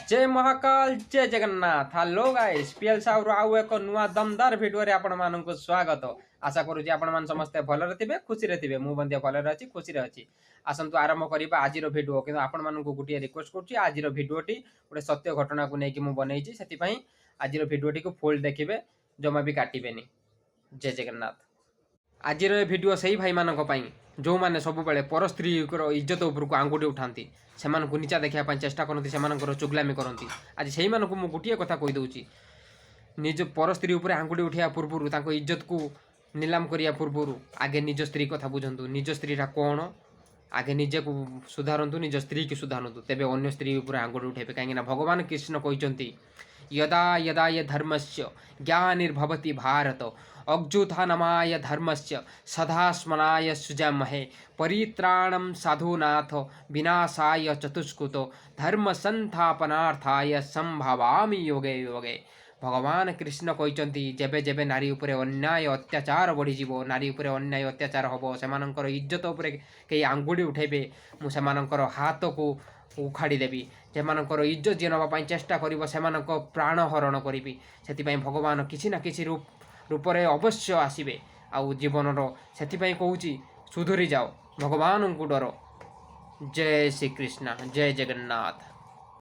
जय महाकाल जय Jagannath. Hello guys, PL Sahu आउ एक नुआ दमदार भिडियो रे आपण मानक स्वागत। आशा करूची आपण मान समस्त भलरे थिबे, खुशी रे थिबे। मु बंदिया भलरे अछि, खुशी रे अछि। आसंतु आरंभ करिबा आजिरो भिडियो। किंतु आपण मानक गुटिया रिक्वेस्ट करछि, आजिरो भिडियोटी गोटे सत्य घटना को नेकी मु बनैछि, सेति पई आजिरो भिडियोटी को फुल देखिबे, जमा भी काटिबेनी। जय जगन्नाथ। आजिर ए भिडियो से भाई मानक पई जो माने सब बेले पर स्त्री इज्जत उपरको आंगुठी उठाती से नीचा देखा चेष्टा करती से चुगलामी करती। आज से मुझे गोटे कथा कहीदे, निज पर स्त्री उपर आंगुठी उठा पूर्व इज्जत को नीलाम करिया पूर्व आगे निज स्त्री कथा बुझंतु। निज स्त्रीटा कौन आगे निजे को सुधारतु, निज स्त्री की सुधारतु, तेबे अन्य स्त्री उपर आंगुठी उठेबे। कहीं भगवान कृष्ण कहते यदा यदा ये धर्मस्य ज्ञानिर्भवति भारत अग्जुथानमाय धर्मस्य सदा स्मराय सुजामहे परित्राणं साधुनाथ विनाशाय चतुष्कृतो धर्म संस्थापनार्थाय संभवामि योगे योगे। भगवान कृष्ण कहते जेबे जेबे नारी उपरे अन्याय अत्याचार बढ़ीज, नारी उपरे अन्याय अत्याचार हम से इज्जत उपरे कई आंगुठी उठेबे, मुझे हाथ को उखाड़देवी, से इज्जत जी नापी चेष्टा कर प्राण हरण करी। से भगवान किसी ना किसी रूपरे अवश्य आसबे आउ जीवन से कहूँ सुधरी जाओ, भगवान को डर। जय श्री कृष्ण, जय जगन्नाथ।